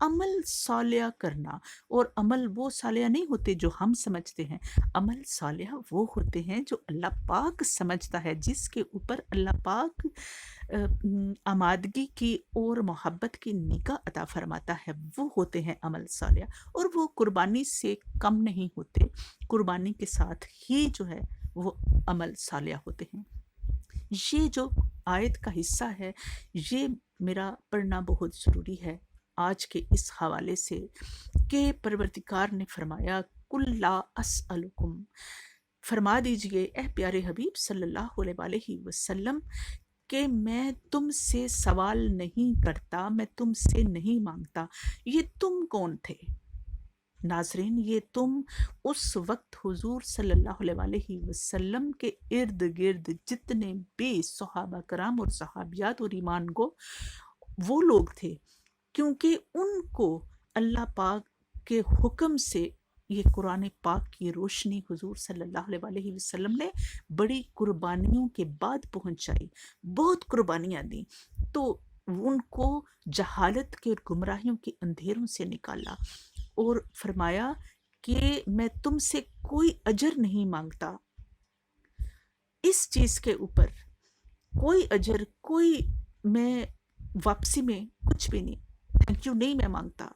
عمل صالح کرنا، اور عمل وہ صالح نہیں ہوتے جو ہم سمجھتے ہیں، عمل صالح وہ ہوتے ہیں جو اللہ پاک سمجھتا ہے، جس کے اوپر اللہ پاک آمادگی کی اور محبت کی نگاہ عطا فرماتا ہے، وہ ہوتے ہیں عمل صالح، اور وہ قربانی سے کم نہیں ہوتے، قربانی کے ساتھ ہی جو ہے وہ عمل صالح ہوتے ہیں۔ یہ جو آیت کا حصہ ہے، یہ میرا پڑھنا بہت ضروری ہے آج کے اس حوالے سے، کہ پروردگار نے فرمایا کل لا اسألکم، فرما دیجئے اے پیارے حبیب صلی اللہ علیہ وآلہ وسلم کہ میں تم سے سوال نہیں کرتا، میں تم سے نہیں مانگتا، یہ تم کون تھے؟ ناظرین، یہ تم اس وقت حضور صلی اللہ علیہ وآلہ وسلم کے ارد گرد جتنے بھی صحابہ کرام اور صحابیات اور ایمان کو وہ لوگ تھے، کیونکہ ان کو اللہ پاک کے حکم سے یہ قرآن پاک کی روشنی حضور صلی اللہ علیہ وآلہ وسلم نے بڑی قربانیوں کے بعد پہنچائی، بہت قربانیاں دیں، تو ان کو جہالت کے اور گمراہیوں کے اندھیروں سے نکالا، اور فرمایا کہ میں تم سے کوئی اجر نہیں مانگتا اس چیز کے اوپر، کوئی اجر، کوئی میں واپسی میں کچھ بھی نہیں، تھینک یو نہیں میں مانگتا،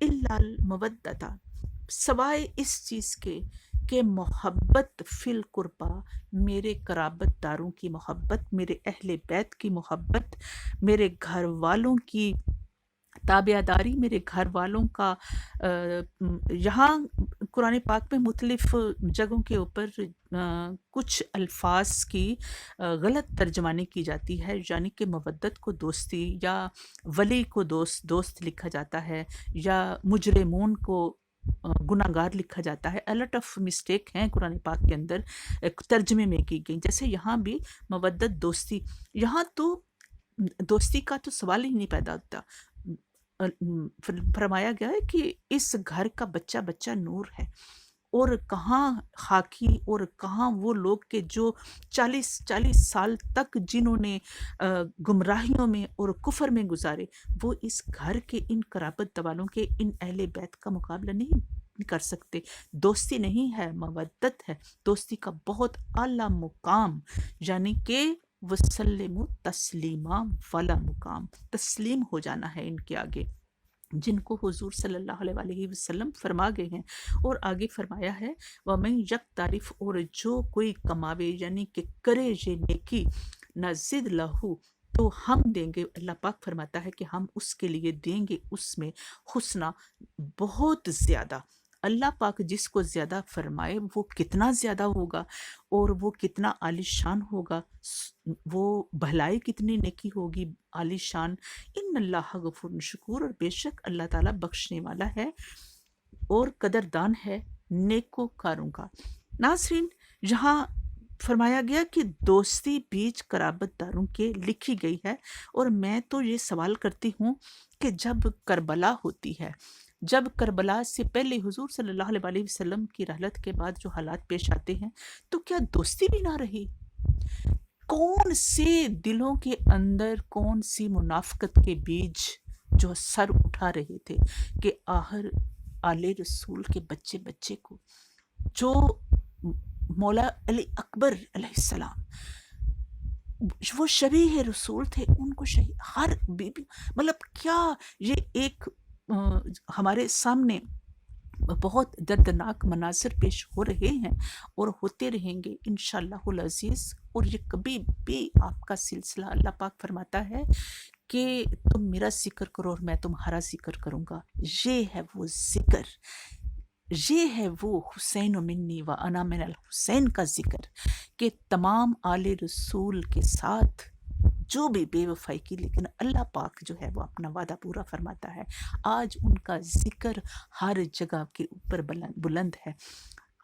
الا المودۃ، سوائے اس چیز کے کہ محبت فی القربا، میرے قرابت داروں کی محبت، میرے اہل بیت کی محبت، میرے گھر والوں کی تابع داری، میرے گھر والوں کا یہاں قرآن پاک میں مختلف جگہوں کے اوپر کچھ الفاظ کی غلط ترجمانی کی جاتی ہے، یعنی کہ مودت کو دوستی، یا ولی کو دوست لکھا جاتا ہے، یا مجرمون کو گناہگار لکھا جاتا ہے۔ الٹ آف مسٹیک ہیں قرآن پاک کے اندر ترجمے میں کی گئی، جیسے یہاں بھی مودت دوستی، یہاں تو دوستی کا تو سوال ہی نہیں پیدا ہوتا، فرمایا گیا ہے کہ اس گھر کا بچہ بچہ نور ہے، اور کہاں خاکی اور کہاں وہ لوگ کہ جو 40 سال تک جنہوں نے گمراہیوں میں اور کفر میں گزارے، وہ اس گھر کے ان قرابت والوں کے، ان اہل بیت کا مقابلہ نہیں کر سکتے۔ دوستی نہیں ہے، مودت ہے، دوستی کا بہت اعلیٰ مقام، یعنی کہ وسلم تسلیما والا مقام، تسلیم ہو جانا ہے ان کے آگے، جن کو حضور صلی اللہ علیہ وآلہ وسلم فرما گئے ہیں۔ اور آگے فرمایا ہے وَمَن یکترف، اور جو کوئی کماوے، یعنی کہ کرے یہ نیکی، نزد لہو، تو ہم دیں گے، اللہ پاک فرماتا ہے کہ ہم اس کے لیے دیں گے اس میں حسنہ، بہت زیادہ۔ اللہ پاک جس کو زیادہ فرمائے وہ کتنا زیادہ ہوگا، اور وہ کتنا عالی شان ہوگا، وہ بھلائی کتنی نیکی ہوگی عالی شان۔ ان اللہ غفور شکور، اور بے شک اللہ تعالیٰ بخشنے والا ہے اور قدردان ہے نیکوکاروں کا۔ ناظرین، یہاں فرمایا گیا کہ دوستی بیچ قرابت داروں کے لکھی گئی ہے، اور میں تو یہ سوال کرتی ہوں کہ جب کربلا ہوتی ہے، جب کربلا سے پہلے حضور صلی اللہ علیہ وآلہ وسلم کی رحلت کے بعد جو حالات پیش آتے ہیں، تو کیا دوستی بھی نہ رہی؟ کون سے دلوں کے اندر، کون سی منافقت کے بیج جو سر اٹھا رہے تھے کہ آخر آل رسول کے بچے بچے کو، جو مولا علی اکبر علیہ السلام وہ شبیہ رسول تھے، ان کو شہید، ہر بی بی، مطلب کیا یہ ایک ہمارے سامنے بہت دردناک مناظر پیش ہو رہے ہیں اور ہوتے رہیں گے انشاءاللہ العزیز، اور یہ کبھی بھی آپ کا سلسلہ، اللہ پاک فرماتا ہے کہ تم میرا ذکر کرو اور میں تمہارا ذکر کروں گا۔ یہ ہے وہ ذکر، یہ ہے وہ حسین منی و انا من الحسین کا ذکر، کہ تمام آل رسول کے ساتھ جو بھی بے وفائی کی، لیکن اللہ پاک جو ہے وہ اپنا وعدہ پورا فرماتا ہے۔ آج ان کا ذکر ہر جگہ کے اوپر بلند ہے۔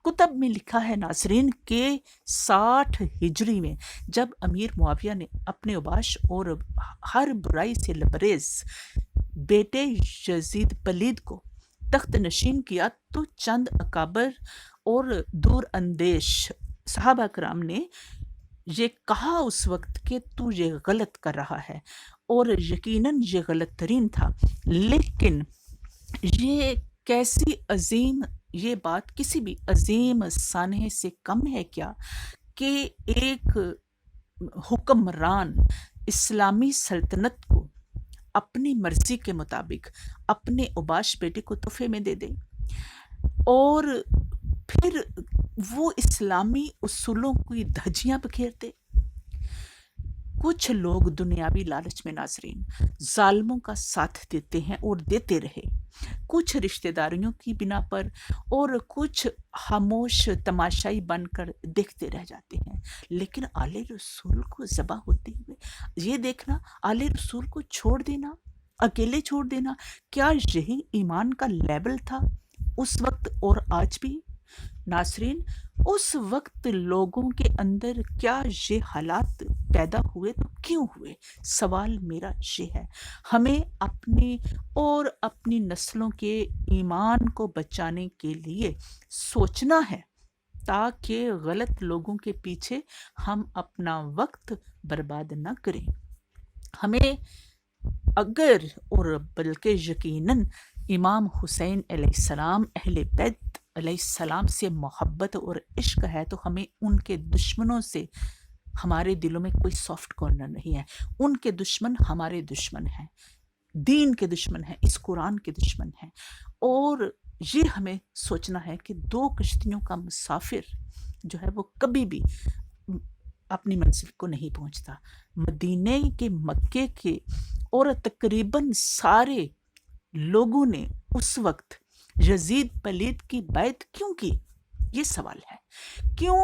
کتب میں لکھا ہے ناظرین کہ 60 ہجری میں جب امیر معاویہ نے اپنے اوباش اور ہر برائی سے لبریز بیٹے یزید پلید کو تخت نشین کیا، تو چند اکابر اور دور اندیش صحابہ کرام نے یہ کہا اس وقت کہ تو یہ غلط کر رہا ہے، اور یقیناً یہ غلط ترین تھا، لیکن یہ کیسی عظیم، یہ بات کسی بھی عظیم سانحے سے کم ہے کیا کہ ایک حکمران اسلامی سلطنت کو اپنی مرضی کے مطابق اپنے اوباش بیٹے کو تحفے میں دے دے، اور پھر وہ اسلامی اصولوں کی دھجیاں بکھیرتے۔ کچھ لوگ دنیاوی لالچ میں ناظرین ظالموں کا ساتھ دیتے ہیں اور دیتے رہے، کچھ رشتہ داریوں کی بنا پر، اور کچھ خاموش تماشائی بن کر دیکھتے رہ جاتے ہیں۔ لیکن آل رسول کو ذبح ہوتے ہوئے یہ دیکھنا، آل رسول کو چھوڑ دینا، اکیلے چھوڑ دینا، کیا یہی ایمان کا لیول تھا اس وقت اور آج بھی؟ ناظرین، اس وقت لوگوں کے اندر کیا یہ حالات پیدا ہوئے تو کیوں ہوئے؟ سوال میرا یہ ہے۔ ہمیں اپنے اور اپنی نسلوں کے ایمان کو بچانے کے لیے سوچنا ہے، تاکہ غلط لوگوں کے پیچھے ہم اپنا وقت برباد نہ کریں۔ ہمیں اگر اور بلکہ یقیناً امام حسین علیہ السلام، اہل بیت علیہ السلام سے محبت اور عشق ہے تو ہمیں ان کے دشمنوں سے، ہمارے دلوں میں کوئی سافٹ کارنر نہیں ہے۔ ان کے دشمن ہمارے دشمن ہیں، دین کے دشمن ہیں، اس قرآن کے دشمن ہیں، اور یہ ہمیں سوچنا ہے کہ دو کشتیوں کا مسافر جو ہے وہ کبھی بھی اپنی منزل کو نہیں پہنچتا۔ مدینے کے، مکے کے، اور تقریباً سارے لوگوں نے اس وقت یزید پلید کی بیعت کیوں کی؟ یہ سوال ہے۔ کیوں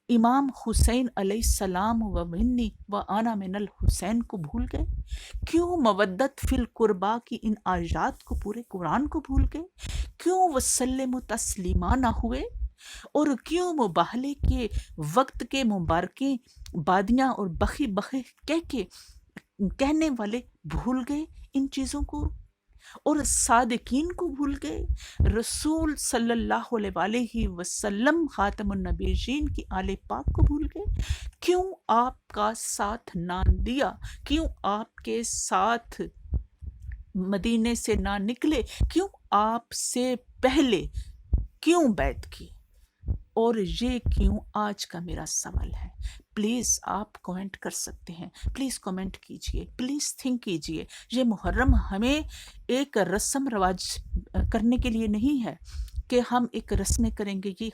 امام حسین علیہ السلام و منی و انا من الحسین کو بھول گئے؟ کیوں مودت فی القربا کی ان آیات کو، پورے قرآن کو بھول گئے؟ کیوں وسلم تسلیما نہ ہوئے؟ اور کیوں مباہلے کے وقت کے مبارکیں بادیاں اور بخی بخے کہنے والے بھول گئے ان چیزوں کو، اور صادقین کو بھول گئے؟ رسول صلی اللہ علیہ وسلم خاتم النبیین کی آل پاک کو بھول گئے؟ کیوں آپ کا ساتھ نہ دیا؟ کیوں آپ کے ساتھ مدینے سے نہ نکلے؟ کیوں آپ سے پہلے کیوں بیعت کی؟ اور یہ کیوں آج کا میرا سوال ہے۔ پلیز آپ کومنٹ کر سکتے ہیں، پلیز کومنٹ کیجئے، پلیز تھنک کیجئے۔ یہ محرم ہمیں ایک رسم رواج کرنے کے لیے نہیں ہے کہ ہم ایک رسمیں کریں گے، یہ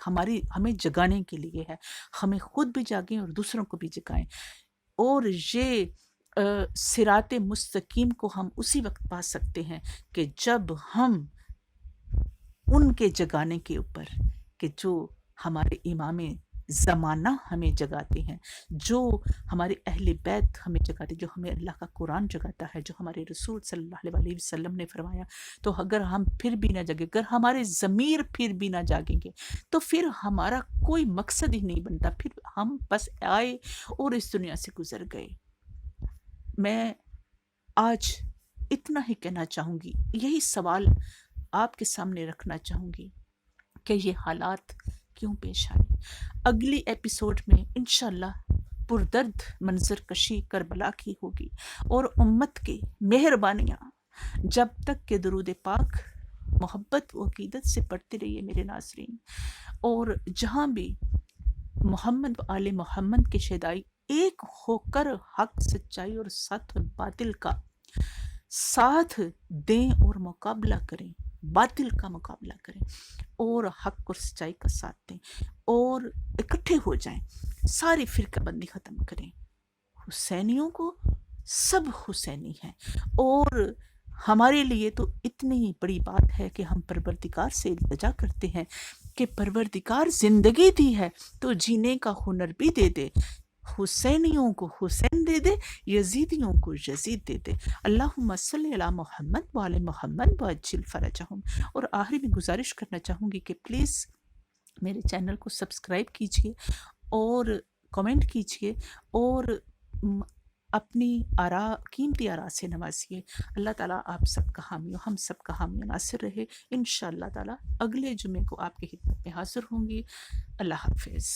ہمیں جگانے کے لیے ہے۔ ہمیں خود بھی جاگیں اور دوسروں کو بھی جگائیں، اور یہ صراط مستقیم کو ہم اسی وقت پا سکتے ہیں کہ جب ہم ان کے جگانے کے اوپر، کہ جو ہمارے امام زمانہ ہمیں جگاتے ہیں، جو ہمارے اہل بیت ہمیں جگاتے ہیں، جو ہمیں اللہ کا قرآن جگاتا ہے، جو ہمارے رسول صلی اللہ علیہ وسلم نے فرمایا۔ تو اگر ہم پھر بھی نہ جگیں، اگر ہمارے ضمیر پھر بھی نہ جاگیں گے، تو پھر ہمارا کوئی مقصد ہی نہیں بنتا، پھر ہم بس آئے اور اس دنیا سے گزر گئے۔ میں آج اتنا ہی کہنا چاہوں گی، یہی سوال آپ کے سامنے رکھنا چاہوں گی کہ یہ حالات کیوں پیش آئے۔ اگلی ایپیسوڈ میں انشاءاللہ پردرد منظر کشی کربلا کی ہوگی، اور امت کی مہربانیاں جب تک کہ درود پاک محبت و عقیدت سے پڑھتے رہیے میرے ناظرین، اور جہاں بھی محمد و آل محمد کے شیدائی ایک ہو کر حق، سچائی اور سچ باطل کا ساتھ دیں اور مقابلہ کریں، باطل کا مقابلہ کریں اور حق اور سچائی کا ساتھ دیں، اور اکٹھے ہو جائیں، ساری فرقہ بندی ختم کریں۔ حسینیوں کو سب حسینی ہیں، اور ہمارے لیے تو اتنی ہی بڑی بات ہے کہ ہم پروردگار سے التجا کرتے ہیں کہ پروردگار زندگی دی ہے تو جینے کا ہنر بھی دے دے، حسینیوں کو حسین دے دے، یزیدیوں کو یزید دے دے۔ اللہم صلی علی محمد وعلی محمد وعجل فرجہم۔ اور آخری میں گزارش کرنا چاہوں گی کہ پلیز میرے چینل کو سبسکرائب کیجئے اور کمنٹ کیجئے، اور اپنی قیمتی آراء سے نوازیے۔ اللہ تعالیٰ آپ سب کا حامی و ہم سب کا حامی و ناصر رہے۔ انشاءاللہ تعالیٰ اگلے جمعے کو آپ کی خدمت میں حاضر ہوں گی۔ اللہ حافظ۔